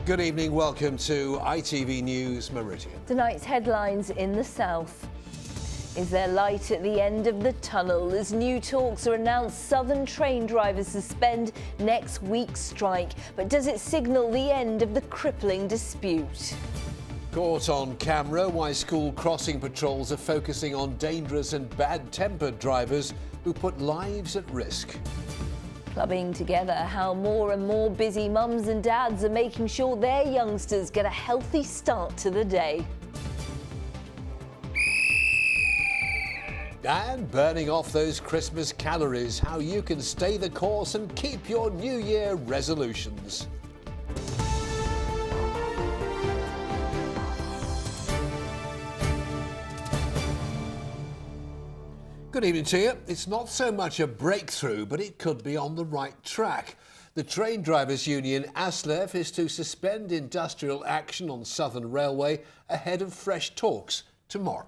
Good evening, welcome to ITV News Meridian. Tonight's headlines in the south. Is there light at the end of the tunnel as new talks are announced? Southern train drivers suspend next week's strike. But does it signal the end of the crippling dispute? Caught on camera why school crossing patrols are focusing on dangerous and bad-tempered drivers who put lives at risk. Clubbing together how more and more busy mums and dads are making sure their youngsters get a healthy start to the day. And burning off those Christmas calories, how you can stay the course and keep your New Year resolutions. Good evening to you. It's not so much a breakthrough, but it could be on the right track. The train drivers' union ASLEF is to suspend industrial action on Southern Railway ahead of fresh talks tomorrow.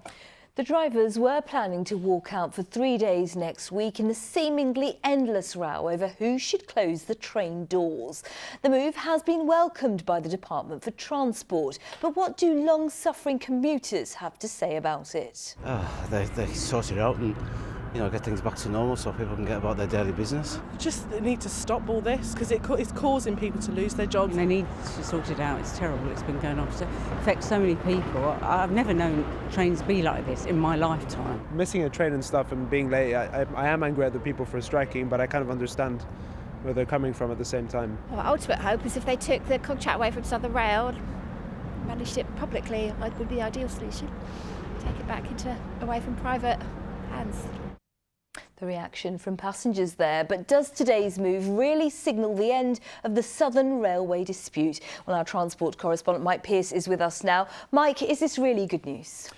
The drivers were planning to walk out for 3 days next week in the seemingly endless row over who should close the train doors. The move has been welcomed by the Department for Transport, but what do long-suffering commuters have to say about it? They sort it out and, get things back to normal so people can get about their daily business. Just need to stop all this because it's causing people to lose their jobs. They need to sort it out. It's terrible. It's been going on. It affects so many people. I've never known trains be like this in my lifetime. Missing a train and stuff and being late, I am angry at the people for striking, but I kind of understand where they're coming from at the same time. Well, ultimate hope is if they took the contract away from Southern Rail, managed it publicly, it would be the ideal solution. Take it back away from private hands. The reaction from passengers there. But does today's move really signal the end of the Southern Railway dispute? Well, our transport correspondent Mike Pearce is with us now. Mike, is this really good news?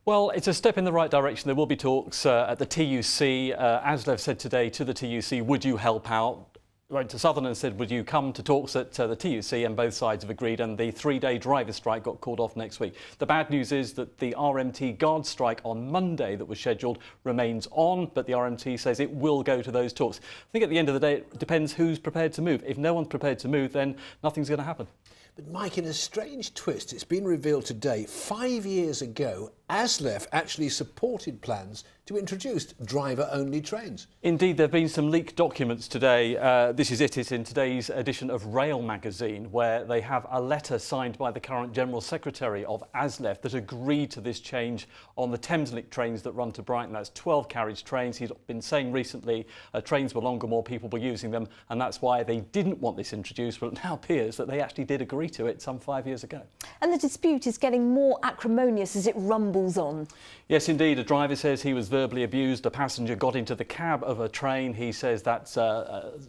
Well, it's a step in the right direction. There will be talks at the TUC. ASLEF said today to the TUC, would you help out? Went to Southern and said, would you come to talks at the TUC? And both sides have agreed, and the 3-day driver strike got called off next week. The bad news is that the RMT guard strike on Monday that was scheduled remains on, but the RMT says it will go to those talks. I think at the end of the day, it depends who's prepared to move. If no one's prepared to move, then nothing's going to happen. But Mike, in a strange twist, it's been revealed today, 5 years ago, ASLEF actually supported plans to introduce driver-only trains. Indeed, there have been some leaked documents today. This is it in today's edition of Rail magazine, where they have a letter signed by the current General Secretary of ASLEF that agreed to this change on the Thameslink trains that run to Brighton. That's 12-carriage trains. He's been saying recently trains were longer, more people were using them, and that's why they didn't want this introduced. But it now appears that they actually did agree to it some 5 years ago. And the dispute is getting more acrimonious as it rumbles on. Yes, indeed. A driver says he was verbally abused. A passenger got into the cab of a train. He says that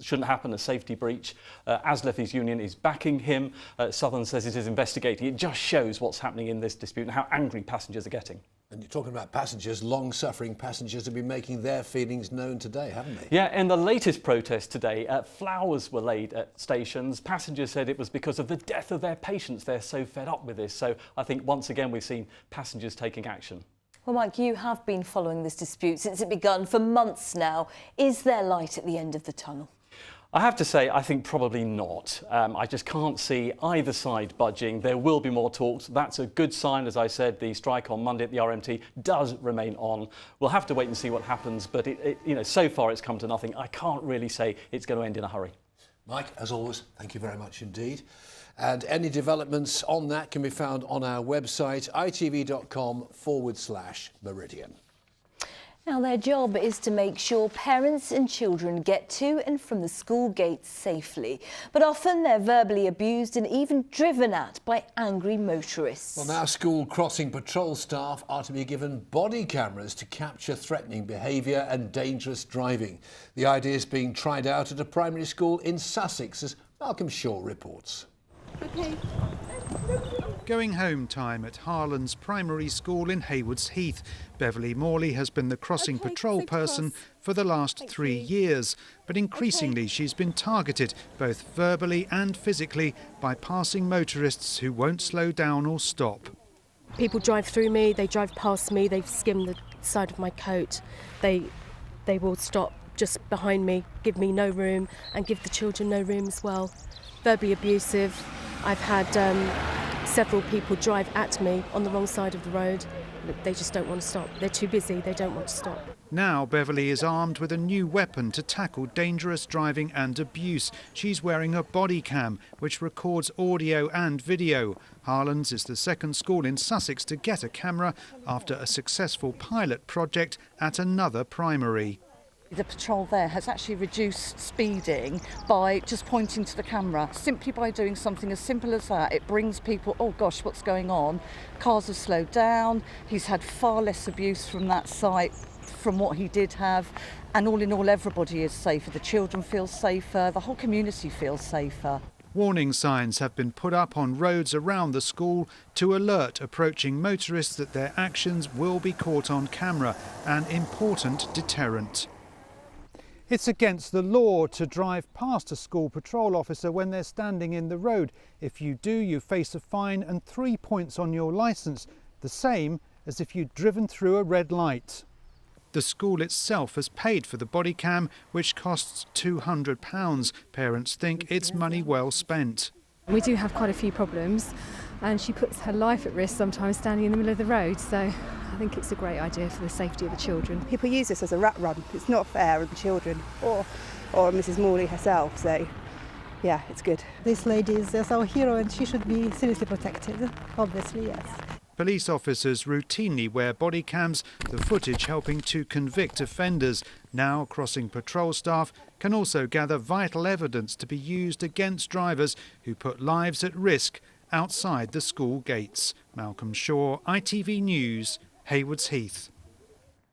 shouldn't happen, a safety breach. ASLEF's union is backing him. Southern says it is investigating. It just shows what's happening in this dispute and how angry passengers are getting. And you're talking about passengers, long-suffering passengers have been making their feelings known today, haven't they? Yeah, in the latest protest today, flowers were laid at stations. Passengers said it was because of the death of their patients. They're so fed up with this. So I think once again we've seen passengers taking action. Well, Mike, you have been following this dispute since it begun for months now. Is there light at the end of the tunnel? I have to say, I think probably not. I just can't see either side budging. There will be more talks. That's a good sign. As I said, the strike on Monday at the RMT does remain on. We'll have to wait and see what happens. But, so far it's come to nothing. I can't really say it's going to end in a hurry. Mike, as always, thank you very much indeed. And any developments on that can be found on our website, itv.com/Meridian. Now, their job is to make sure parents and children get to and from the school gates safely. But often they're verbally abused and even driven at by angry motorists. Well, now school crossing patrol staff are to be given body cameras to capture threatening behaviour and dangerous driving. The idea is being tried out at a primary school in Sussex, as Malcolm Shaw reports. Going home time at Harlan's Primary School in Haywards Heath. Beverly Morley has been the crossing patrol person for the last 3 years, but increasingly she's been targeted, both verbally and physically, by passing motorists who won't slow down or stop. People drive through me, they drive past me, they skim the side of my coat, they will stop just behind me, give me no room and give the children no room as well. Verbally abusive, I've had several people drive at me on the wrong side of the road. They just don't want to stop. They're too busy, they don't want to stop. Now Beverly is armed with a new weapon to tackle dangerous driving and abuse. She's wearing a body cam, which records audio and video. Harlands is the second school in Sussex to get a camera after a successful pilot project at another primary. The patrol there has actually reduced speeding by just pointing to the camera. Simply by doing something as simple as that, it brings people, oh gosh, what's going on? Cars have slowed down. He's had far less abuse from that site from what he did have. And all in all, everybody is safer. The children feel safer. The whole community feels safer. Warning signs have been put up on roads around the school to alert approaching motorists that their actions will be caught on camera, an important deterrent. It's against the law to drive past a school patrol officer when they're standing in the road. If you do, you face a fine and 3 points on your licence, the same as if you'd driven through a red light. The school itself has paid for the body cam, which costs £200. Parents think it's money well spent. We do have quite a few problems, and she puts her life at risk sometimes standing in the middle of the road, so I think it's a great idea for the safety of the children. People use this as a rat run. It's not fair on the children or Mrs. Morley herself, so yeah, it's good. This lady is our hero and she should be seriously protected, obviously, yes. Police officers routinely wear body cams, the footage helping to convict offenders. Now crossing patrol staff can also gather vital evidence to be used against drivers who put lives at risk outside the school gates. Malcolm Shaw, ITV News, Haywards Heath.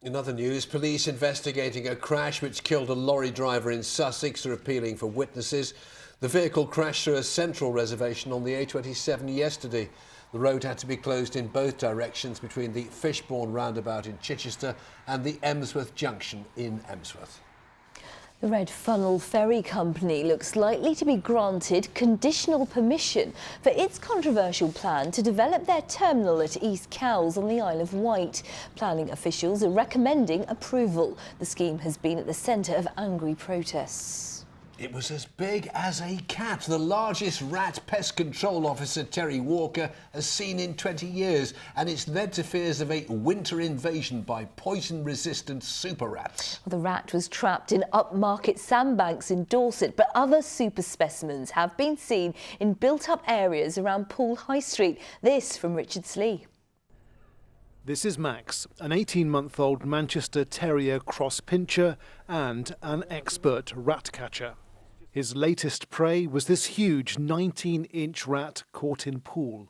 In other news, police investigating a crash which killed a lorry driver in Sussex are appealing for witnesses. The vehicle crashed through a central reservation on the A27 yesterday. The road had to be closed in both directions between the Fishbourne roundabout in Chichester and the Emsworth junction in Emsworth. The Red Funnel Ferry Company looks likely to be granted conditional permission for its controversial plan to develop their terminal at East Cowes on the Isle of Wight. Planning officials are recommending approval. The scheme has been at the centre of angry protests. It was as big as a cat, the largest rat pest control officer Terry Walker has seen in 20 years, and it's led to fears of a winter invasion by poison-resistant super rats. The rat was trapped in upmarket sandbanks in Dorset, but other super specimens have been seen in built-up areas around Poole High Street. This from Richard Slee. This is Max, an 18-month-old Manchester Terrier cross pincher and an expert rat catcher. His latest prey was this huge 19-inch rat caught in Poole.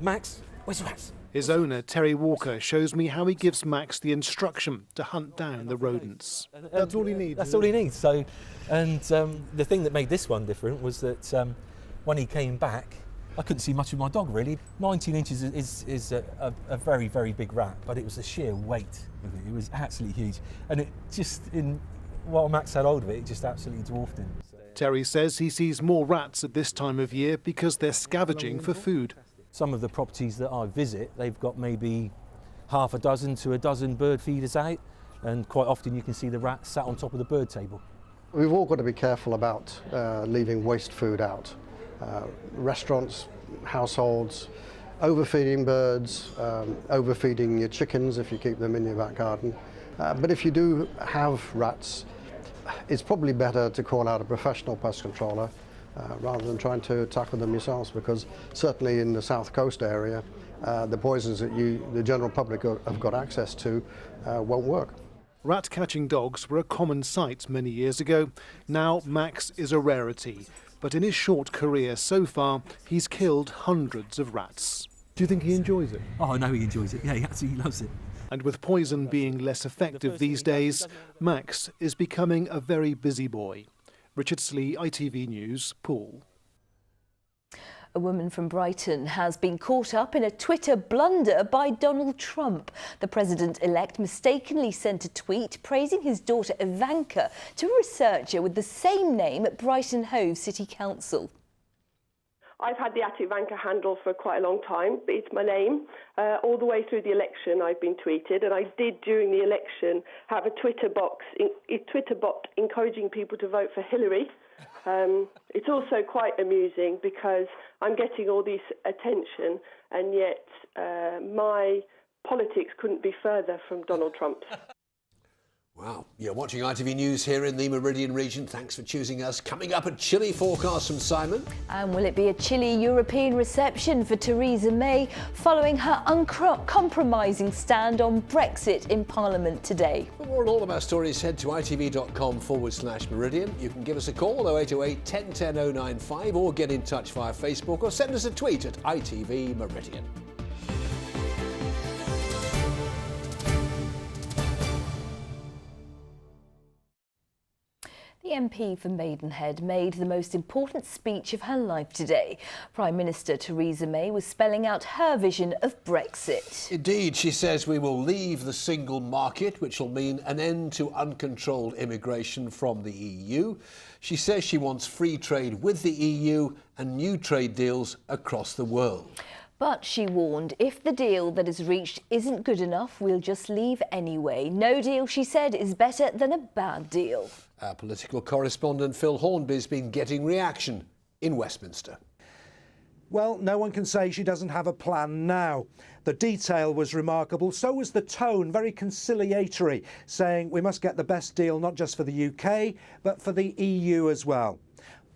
Max, where's the rats? His owner, Terry Walker, shows me how he gives Max the instruction to hunt down the rodents. That's all he needs. That's all he needs. So, and the thing that made this one different was that when he came back, I couldn't see much of my dog really. 19 inches is a very, very big rat, but it was the sheer weight of it. It was absolutely huge. And it just, while Max had hold of it, it just absolutely dwarfed him. Terry says he sees more rats at this time of year because they're scavenging for food. Some of the properties that I visit, they've got maybe half a dozen to a dozen bird feeders out, and quite often you can see the rats sat on top of the bird table. We've all got to be careful about leaving waste food out. Restaurants, households, overfeeding birds, overfeeding your chickens if you keep them in your back garden. But if you do have rats, it's probably better to call out a professional pest controller rather than trying to tackle them yourselves, because certainly in the South Coast area, the poisons that the general public have got access to won't work. Rat-catching dogs were a common sight many years ago. Now Max is a rarity. But in his short career so far, he's killed hundreds of rats. Do you think he enjoys it? Oh, I know he enjoys it. Yeah, he absolutely loves it. And with poison being less effective these days, Max is becoming a very busy boy. Richard Slee, ITV News, Poole. A woman from Brighton has been caught up in a Twitter blunder by Donald Trump. The president-elect mistakenly sent a tweet praising his daughter Ivanka to a researcher with the same name at Brighton Hove City Council. I've had the @Ivanka handle for quite a long time, but it's my name. All the way through the election I've been tweeted, and I did during the election have a Twitter bot encouraging people to vote for Hillary. It's also quite amusing because I'm getting all this attention, and yet my politics couldn't be further from Donald Trump's. Wow. You're watching ITV News here in the Meridian region. Thanks for choosing us. Coming up, a chilly forecast from Simon. And will it be a chilly European reception for Theresa May following her uncompromising stand on Brexit in Parliament today? For more on all of our stories, head to itv.com/Meridian. You can give us a call 0808 1010 095 or get in touch via Facebook or send us a tweet at ITV Meridian. The MP for Maidenhead made the most important speech of her life today. Prime Minister Theresa May was spelling out her vision of Brexit. Indeed, she says we will leave the single market, which will mean an end to uncontrolled immigration from the EU. She says she wants free trade with the EU and new trade deals across the world. But she warned, if the deal that is reached isn't good enough, we'll just leave anyway. No deal, she said, is better than a bad deal. Our political correspondent Phil Hornby's been getting reaction in Westminster. Well, no one can say she doesn't have a plan now. The detail was remarkable, so was the tone, very conciliatory, saying we must get the best deal not just for the UK, but for the EU as well.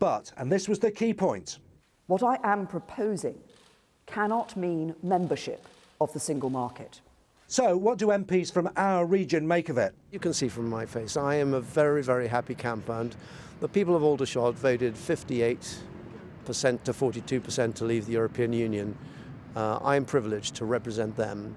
But, and this was the key point, what I am proposing cannot mean membership of the single market. So what do MPs from our region make of it? You can see from my face, I am a very, very happy camper, and the people of Aldershot voted 58% to 42% to leave the European Union. I am privileged to represent them,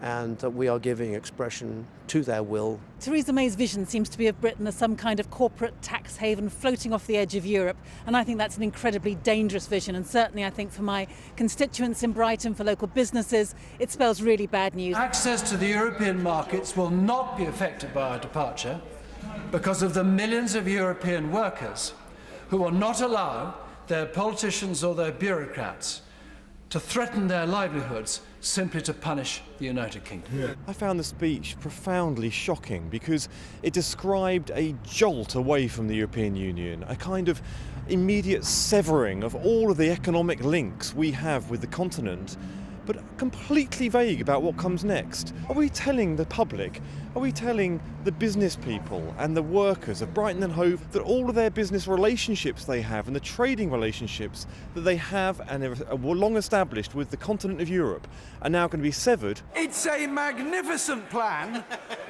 and we are giving expression to their will. Theresa May's vision seems to be of Britain as some kind of corporate tax haven floating off the edge of Europe, and I think that's an incredibly dangerous vision, and certainly I think for my constituents in Brighton, for local businesses, it spells really bad news. Access to the European markets will not be affected by our departure because of the millions of European workers who will not allow their politicians or their bureaucrats to threaten their livelihoods simply to punish the United Kingdom. I found the speech profoundly shocking because it described a jolt away from the European Union, a kind of immediate severing of all of the economic links we have with the continent, but completely vague about what comes next. Are we telling the public, are we telling the business people and the workers of Brighton and Hove that all of their business relationships they have and the trading relationships that they have and are long established with the continent of Europe are now going to be severed? It's a magnificent plan,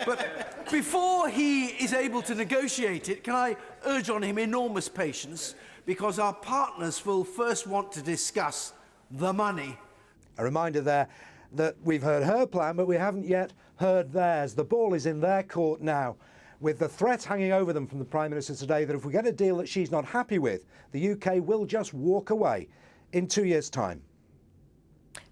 but before he is able to negotiate it, can I urge on him enormous patience, because our partners will first want to discuss the money. A reminder there that we've heard her plan, but we haven't yet heard theirs. The ball is in their court now, with the threat hanging over them from the Prime Minister today that if we get a deal that she's not happy with, the UK will just walk away in 2 years' time.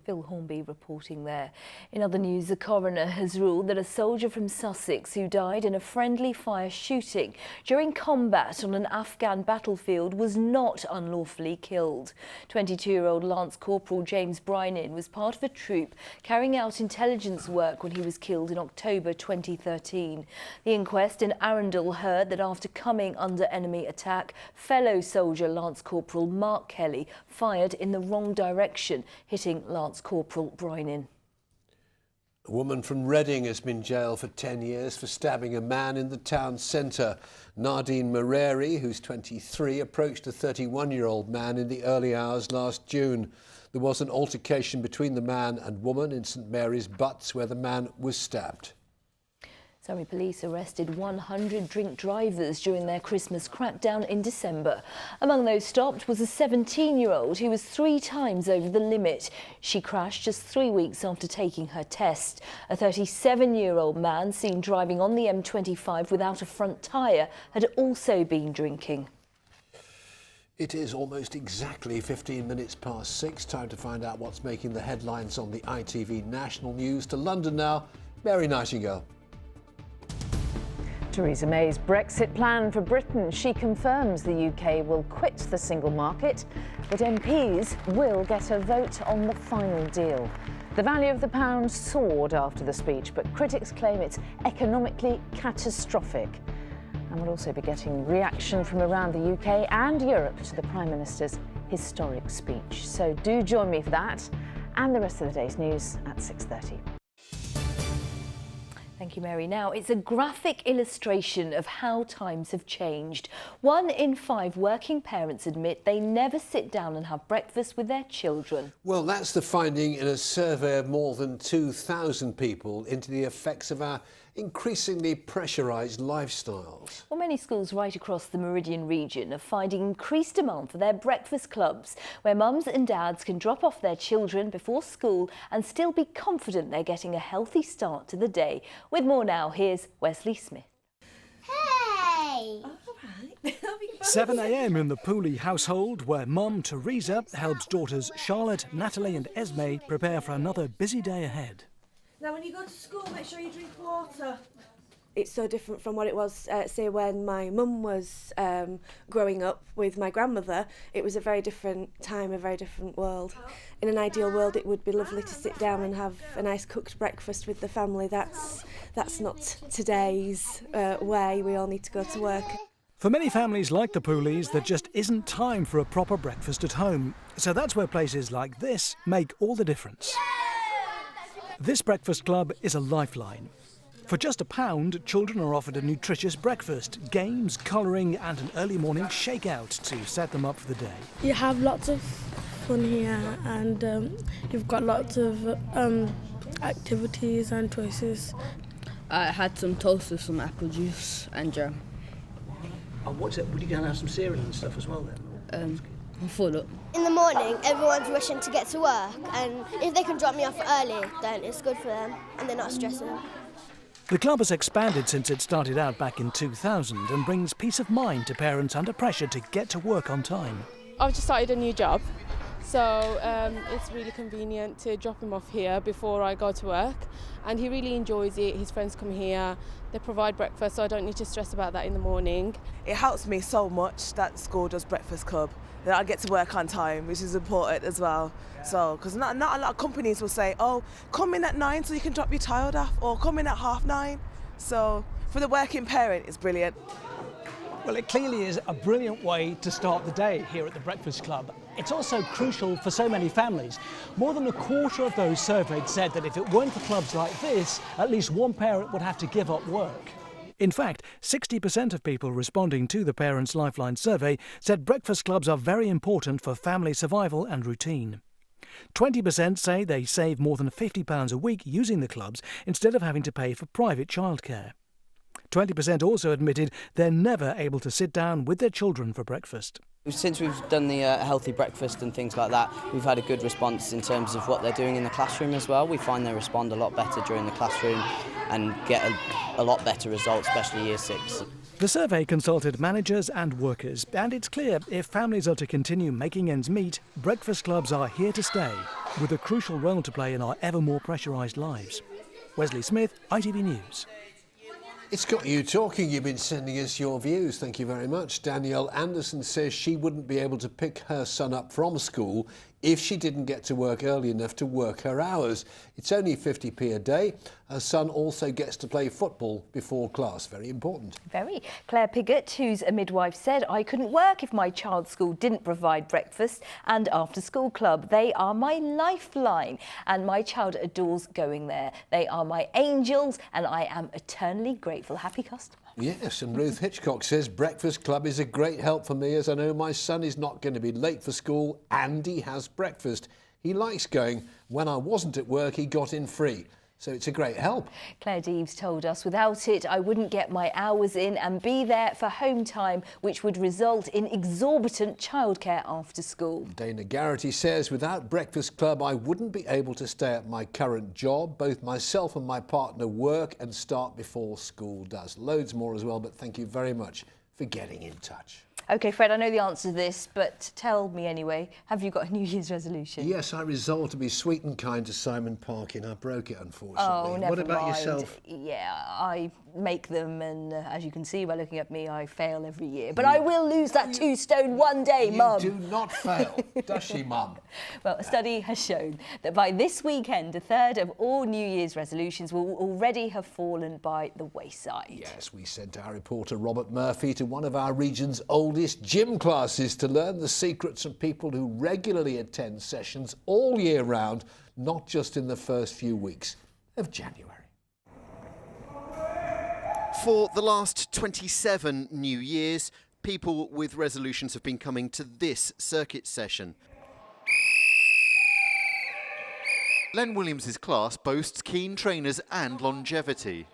Phil Hornby reporting there. In other news, the coroner has ruled that a soldier from Sussex who died in a friendly fire shooting during combat on an Afghan battlefield was not unlawfully killed. 22-year-old Lance Corporal James Brynin was part of a troop carrying out intelligence work when he was killed in October 2013. The inquest in Arundel heard that after coming under enemy attack, fellow soldier Lance Corporal Mark Kelly fired in the wrong direction, hitting Lance Corporal Brynin. A woman from Reading has been jailed for 10 years for stabbing a man in the town centre. Nardine Mareri, who's 23, approached a 31-year-old man in the early hours last June. There was an altercation between the man and woman in St Mary's Butts, where the man was stabbed. Surrey police arrested 100 drink drivers during their Christmas crackdown in December. Among those stopped was a 17-year-old who was 3 times over the limit. She crashed just 3 weeks after taking her test. A 37-year-old man seen driving on the M25 without a front tyre had also been drinking. It is almost exactly 15 minutes past 6. Time to find out what's making the headlines on the ITV National News. To London now, Mary Nightingale. Theresa May's Brexit plan for Britain. She confirms the UK will quit the single market, but MPs will get a vote on the final deal. The value of the pound soared after the speech, but critics claim it's economically catastrophic. And we'll also be getting reaction from around the UK and Europe to the Prime Minister's historic speech. So do join me for that and the rest of the day's news at 6:30. Thank you, Mary. Now, it's a graphic illustration of how times have changed. 1 in 5 working parents admit they never sit down and have breakfast with their children. Well, that's the finding in a survey of more than 2,000 people into the effects of our increasingly pressurised lifestyles. Well, many schools right across the Meridian region are finding increased demand for their breakfast clubs, where mums and dads can drop off their children before school and still be confident they're getting a healthy start to the day. With more now, here's Wesley Smith. Hey! 7 a.m. in the Pooley household, where mum Teresa helps daughters Charlotte, Natalie and Esme prepare for another busy day ahead. Now, when you go to school, make sure you drink water. It's so different from what it was, say, when my mum was growing up with my grandmother. It was a very different time, a very different world. In an ideal world, it would be lovely to sit down and have a nice cooked breakfast with the family. That's not today's way. We all need to go to work. For many families like the Pooleys, there just isn't time for a proper breakfast at home. So that's where places like this make all the difference. This breakfast club is a lifeline. For just £1, children are offered a nutritious breakfast, games, colouring and an early morning shakeout to set them up for the day. You have lots of fun here, and you've got lots of activities and choices. I had some toast with some apple juice and jam. And what's it? Would you go and have some cereal and stuff as well then? I'm full up. In the morning, everyone's rushing to get to work, and if they can drop me off early, then it's good for them, and they're not stressing. The club has expanded since it started out back in 2000 and brings peace of mind to parents under pressure to get to work on time. I've just started a new job, so it's really convenient to drop him off here before I go to work, and he really enjoys it. His friends come here, they provide breakfast, so I don't need to stress about that in the morning. It helps me so much that school does breakfast club, that I get to work on time, which is important as well. So, because not a lot of companies will say, oh, come in at 9 so you can drop your child off, or come in at 9:30. So for the working parent, it's brilliant. Well, it clearly is a brilliant way to start the day here at the Breakfast Club. It's also crucial for so many families. More than a quarter of those surveyed said that if it weren't for clubs like this, at least one parent would have to give up work. In fact, 60% of people responding to the Parents' Lifeline survey said breakfast clubs are very important for family survival and routine. 20% say they save more than £50 a week using the clubs instead of having to pay for private childcare. 20% also admitted they're never able to sit down with their children for breakfast. Since we've done the healthy breakfast and things like that, we've had a good response in terms of what they're doing in the classroom as well. We find they respond a lot better during the classroom and get a lot better results, especially Year 6. The survey consulted managers and workers, and it's clear if families are to continue making ends meet, breakfast clubs are here to stay, with a crucial role to play in our ever more pressurised lives. Wesley Smith, ITV News. It's got you talking. You've been sending us your views. Thank you very much. Danielle Anderson says she wouldn't be able to pick her son up from school if she didn't get to work early enough to work her hours. It's only 50p a day. Her son also gets to play football before class. Very important. Very. Claire Piggott, who's a midwife, said, I couldn't work if my child's school didn't provide breakfast and after-school club. They are my lifeline and my child adores going there. They are my angels and I am eternally grateful. Happy customer. Yes, and Ruth Hitchcock says breakfast club is a great help for me as I know my son is not going to be late for school and he has breakfast. He likes going. When I wasn't at work, he got in free. So it's a great help. Claire Deeves told us, without it, I wouldn't get my hours in and be there for home time, which would result in exorbitant childcare after school. Dana Garrity says, without Breakfast Club, I wouldn't be able to stay at my current job. Both myself and my partner work and start before school does. Loads more as well, but thank you very much for getting in touch. OK, Fred, I know the answer to this, but tell me anyway, have you got a New Year's resolution? Yes, I resolved to be sweet and kind to Simon Parkin. I broke it, unfortunately. Oh, never What about mind. yourself? Yeah, I make them, and as you can see by looking at me, I fail every year. But I will lose that 2 stone one day, Mum. You do not fail, does she, Mum? Well, a study has shown that by this weekend, a third of all New Year's resolutions will already have fallen by the wayside. Yes, we sent our reporter Robert Murphy to one of our region's oldest gym classes to learn the secrets from people who regularly attend sessions all year round, not just in the first few weeks of January. For the last 27 New Years, people with resolutions have been coming to this circuit session. Len Williams' class boasts keen trainers and longevity.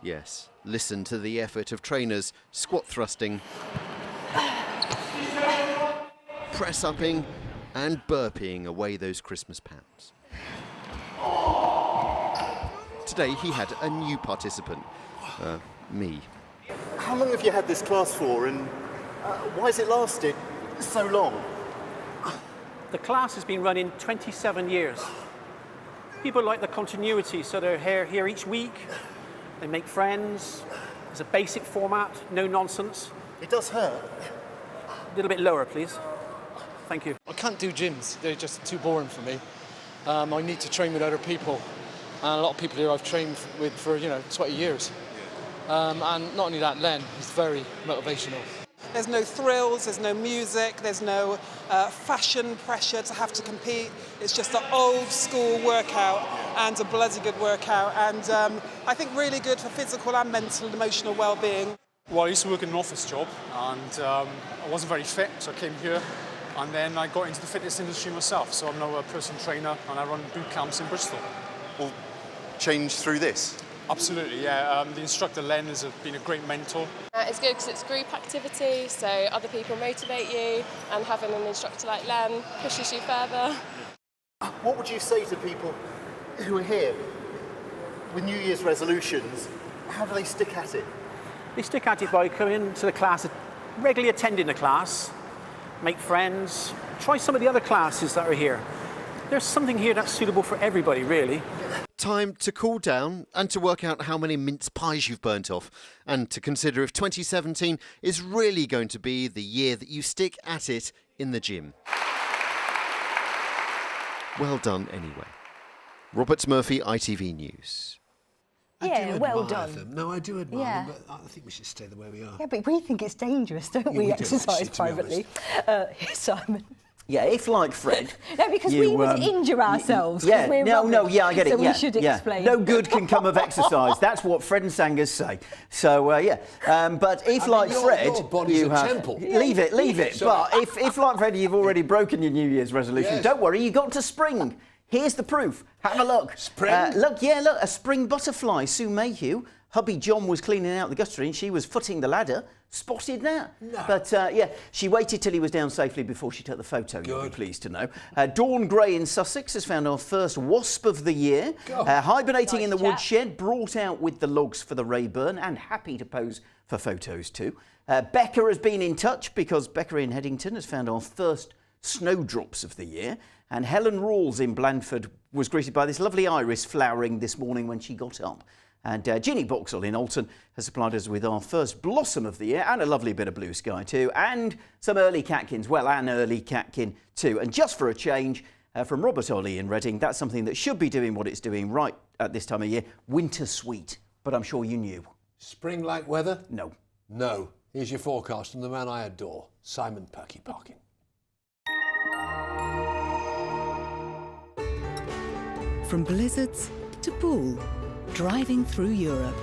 Yes, listen to the effort of trainers squat thrusting, press-upping and burping away those Christmas pounds. Today he had a new participant, me. How long have you had this class for, and why has it lasted so long? The class has been running 27 years. People like the continuity, so they're here each week. They make friends. There's a basic format, no nonsense. It does hurt. A little bit lower, please. Thank you. I can't do gyms. They're just too boring for me. I need to train with other people. And a lot of people here I've trained with for, 20 years. And not only that, Len is very motivational. There's no thrills, there's no music, there's no fashion pressure to have to compete. It's just an old school workout and a bloody good workout. And I think really good for physical and mental and emotional well-being. Well, I used to work in an office job and I wasn't very fit, so I came here. And then I got into the fitness industry myself. So I'm now a personal trainer and I run boot camps in Bristol. All changed through this? Absolutely, yeah. The instructor Len has been a great mentor. It's good because it's group activity, so other people motivate you, and having an instructor like Len pushes you further. What would you say to people who are here with New Year's resolutions? How do they stick at it? They stick at it by coming to the class, regularly attending the class, make friends, try some of the other classes that are here. There's something here that's suitable for everybody, really. Time to cool down and to work out how many mince pies you've burnt off, and to consider if 2017 is really going to be the year that you stick at it in the gym. Well done anyway. Robert Murphy, ITV News. Yeah, well done. Them. No, I do admire them, but I think we should stay the way we are. Yeah, but we think it's dangerous, don't we, exercise privately? Here's Simon. Yeah, if like Fred... No, because we would injure ourselves. Yeah, we're I get it. So we should explain. No good can come of exercise. That's what Fred and Sangers say. So, but if like Fred... Your body's a temple. Leave it. But if like Fred, you've already broken your New Year's resolution, don't worry, you got to spring. Here's the proof. Have a look. Spring? Look, a spring butterfly. Sue Mayhew. Hubby John was cleaning out the guttery and she was footing the ladder. Spotted that. No. But, she waited till he was down safely before she took the photo, you'll be pleased to know. Dawn Gray in Sussex has found our first wasp of the year. Hibernating in the woodshed, brought out with the logs for the Rayburn and happy to pose for photos too. Becca has been in touch because Becca in Headington has found our first snowdrops of the year. And Helen Rawls in Blandford was greeted by this lovely iris flowering this morning when she got up. And Ginny Boxall in Alton has supplied us with our first blossom of the year and a lovely bit of blue sky too, and some early catkins, an early catkin too. And just for a change, from Robert Ollie in Reading, that's something that should be doing what it's doing right at this time of year, winter sweet. But I'm sure you knew. Spring-like weather? No. No. Here's your forecast from the man I adore, Simon Perky Parkin. From blizzards to pool, driving through Europe.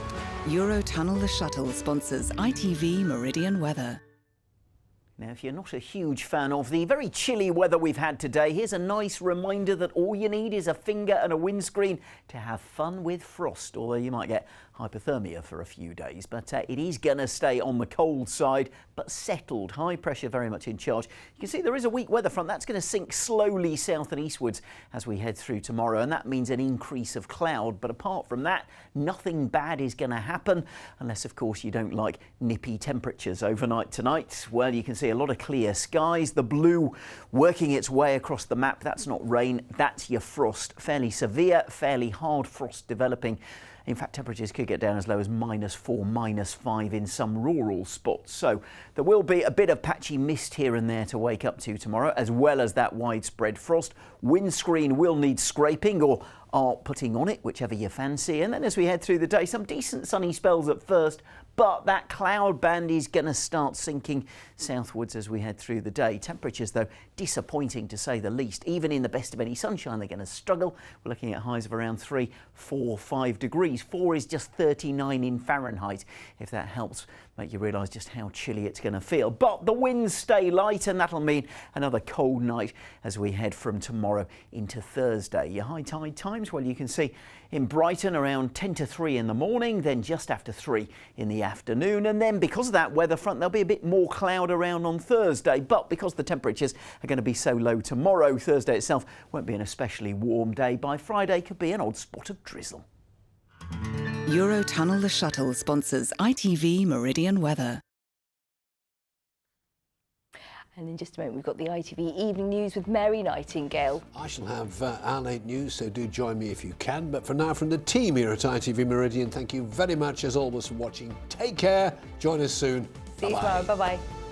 Eurotunnel the Shuttle sponsors ITV Meridian weather. Now, if you're not a huge fan of the very chilly weather we've had today, here's a nice reminder that all you need is a finger and a windscreen to have fun with frost, although you might get hypothermia for a few days, but it is going to stay on the cold side, but settled. High pressure very much in charge. You can see there is a weak weather front that's going to sink slowly south and eastwards as we head through tomorrow, and that means an increase of cloud. But apart from that, nothing bad is going to happen, unless of course you don't like nippy temperatures overnight tonight. Well, you can see a lot of clear skies. The blue working its way across the map. That's not rain, that's your frost. Fairly severe, fairly hard frost developing. In fact, temperatures could get down as low as -4, -5 in some rural spots. So there will be a bit of patchy mist here and there to wake up to tomorrow, as well as that widespread frost. Windscreen will need scraping or art putting on it, whichever you fancy. And then as we head through the day, some decent sunny spells at first, but that cloud band is going to start sinking southwards as we head through the day. Temperatures, though, disappointing to say the least. Even in the best of any sunshine, they're going to struggle. We're looking at highs of around 3, 4, 5 degrees. 4 is just 39 in Fahrenheit, if that helps make you realise just how chilly it's going to feel. But the winds stay light, and that'll mean another cold night as we head from tomorrow into Thursday. Your high tide times, well, you can see in Brighton around 10 to 3 in the morning, then just after 3 in the afternoon. And then because of that weather front, there'll be a bit more cloud around on Thursday. But because the temperatures are going to be so low tomorrow, Thursday itself won't be an especially warm day. By Friday, could be an odd spot of drizzle. Eurotunnel the Shuttle sponsors ITV Meridian weather. And in just a moment, we've got the ITV Evening News with Mary Nightingale. I shall have our late news, so do join me if you can. But for now, from the team here at ITV Meridian, thank you very much, as always, for watching. Take care. Join us soon. See you tomorrow. Bye-bye.